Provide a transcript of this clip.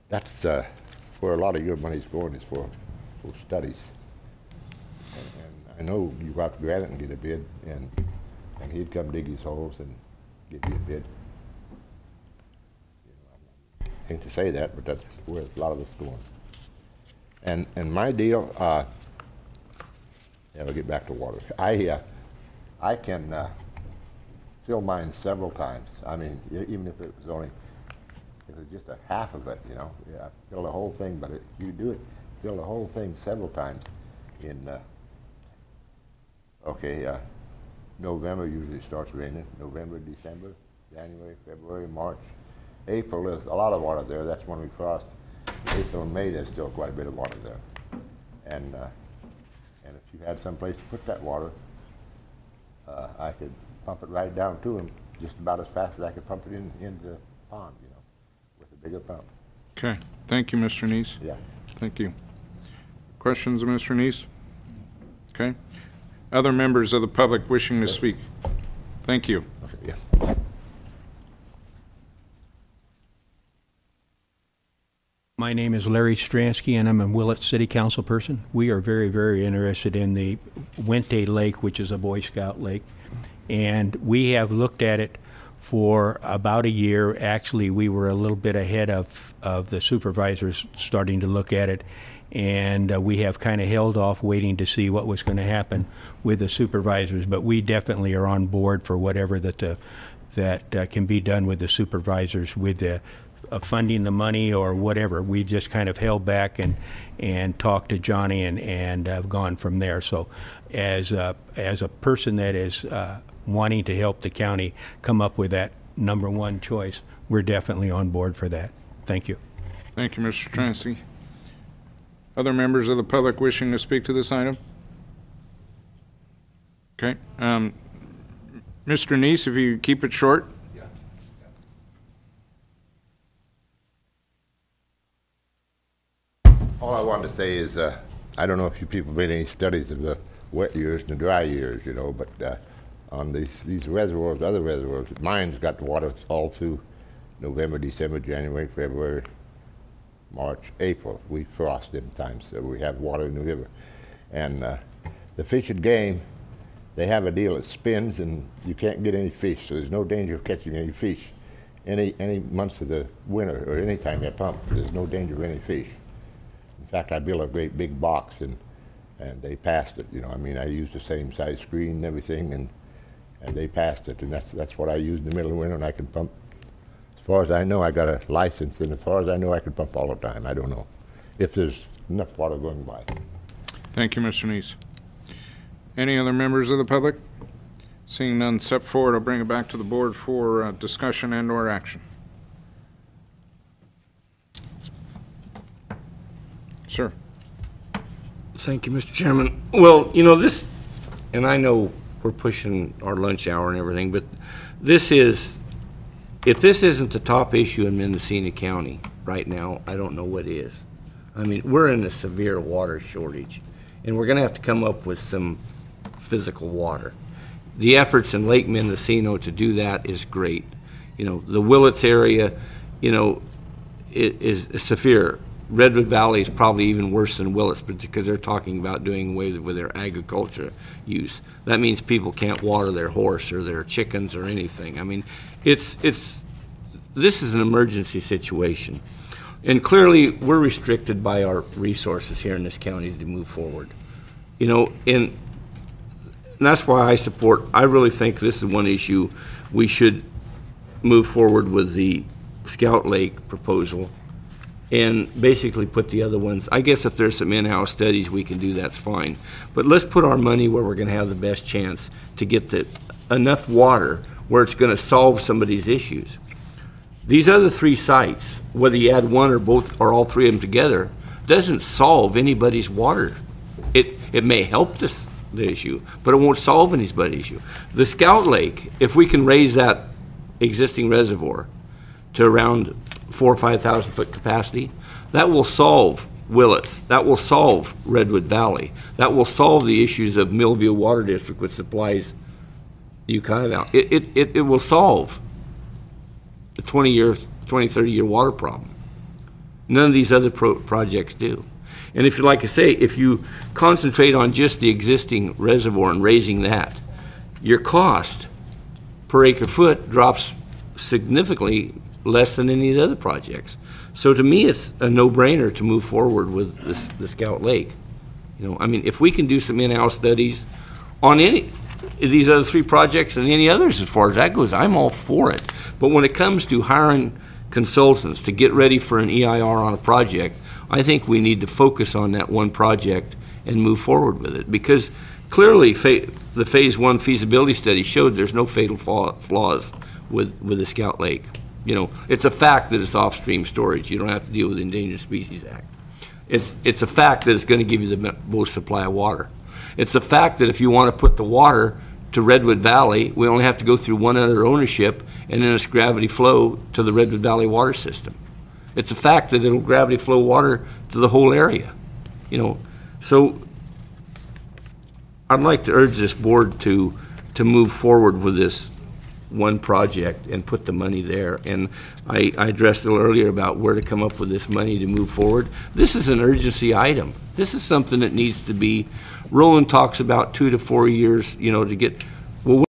that's where a lot of your money's going, is for studies. And I know you go out to Granite and get a bid, and he'd come dig his holes and give you a bid. I hate to say that, but that's where a lot of it's going. And my deal, yeah, we'll get back to water. I can fill mine several times. I mean, even if it was only, if it was just a half of it, you know, yeah, fill the whole thing. But you do it, fill the whole thing several times. In November usually starts raining. November, December, January, February, March, April. There's a lot of water there. That's when we frost. April and May, there's still quite a bit of water there. And if you had some place to put that water, I could pump it right down to them just about as fast as I could pump it into the pond, you know, with a bigger pump. Okay. Thank you, Mr. Neese. Yeah. Thank you. Questions of Mr. Neese? Okay. Other members of the public wishing to speak? Thank you. Okay, yeah. My name is Larry Stransky, and I'm a Willett City Council person. We are very, very interested in the Wente Lake, which is a Boy Scout lake. And we have looked at it for about a year. Actually, we were a little bit ahead of the supervisors starting to look at it. And we have kind of held off waiting to see what was going to happen with the supervisors. But we definitely are on board for whatever that can be done with the supervisors, with the funding the money or whatever. We've just kind of held back and talked to Johnny and have gone from there. So as a person that is wanting to help the county come up with that number one choice, we're definitely on board for that. Thank you. Thank you, Mr. Stransky. Other members of the public wishing to speak to this item? Okay. Mr. Neese, if you could keep it short. All I wanted to say is, I don't know if you people made any studies of the wet years and the dry years, you know, but on these reservoirs, other reservoirs, mine's got the water all through November, December, January, February, March, April. We frost in times, so we have water in the river. And the fish and game, they have a deal that spins, and you can't get any fish, so there's no danger of catching any fish. Any months of the winter, or any time you pump, there's no danger of any fish. In fact, I built a great big box, and they passed it. You know, I mean, I used the same size screen and everything, and they passed it, and that's what I use in the middle of winter, and I can pump. As far as I know, I got a license, and as far as I know, I can pump all the time. I don't know if there's enough water going by. Thank you, Mr. Neese. Any other members of the public? Seeing none, step forward. I'll bring it back to the board for discussion and/or action. Sir. Thank you, Mr. Chairman. Well, you know, this, and I know we're pushing our lunch hour and everything, but this is, if this isn't the top issue in Mendocino County right now, I don't know what is. I mean, we're in a severe water shortage, and we're going to have to come up with some physical water. The efforts in Lake Mendocino to do that is great. You know, the Willits area, you know, is severe. Redwood Valley is probably even worse than Willits because they're talking about doing away with their agriculture use. That means people can't water their horse or their chickens or anything. I mean, this is an emergency situation. And clearly we're restricted by our resources here in this county to move forward. You know, and that's why I really think this is one issue we should move forward with the Scout Lake proposal and basically put the other ones. I guess if there's some in-house studies we can do, that's fine. But let's put our money where we're going to have the best chance to get enough water where it's going to solve some of these issues. These other three sites, whether you add one or both or all three of them together, doesn't solve anybody's water. It may help the issue, but it won't solve anybody's issue. The Scout Lake, if we can raise that existing reservoir to around 4,000 or 5,000 foot capacity, that will solve Willits. That will solve Redwood Valley. That will solve the issues of Millview Water District, which supplies Ukiah Valley. It will solve the 20, 30 year water problem. None of these other projects do. And if, like I say, if you concentrate on just the existing reservoir and raising that, your cost per acre foot drops significantly less than any of the other projects. So to me, it's a no-brainer to move forward with the Scout Lake. You know, I mean, if we can do some in-house studies on any of these other 3 projects and any others as far as that goes, I'm all for it. But when it comes to hiring consultants to get ready for an EIR on a project, I think we need to focus on that one project and move forward with it, because clearly the Phase 1 feasibility study showed there's no fatal flaws with the Scout Lake. You know, it's a fact that it's off-stream storage. You don't have to deal with the Endangered Species Act. It's a fact that it's going to give you the most supply of water. It's a fact that if you want to put the water to Redwood Valley, we only have to go through one other ownership, and then it's gravity flow to the Redwood Valley water system. It's a fact that it'll gravity flow water to the whole area. You know, so I'd like to urge this board to move forward with this one project and put the money there. And I addressed a little earlier about where to come up with this money to move forward. This is an urgency item. This is something that needs to be, Roland talks about 2 to 4 years, you know, to get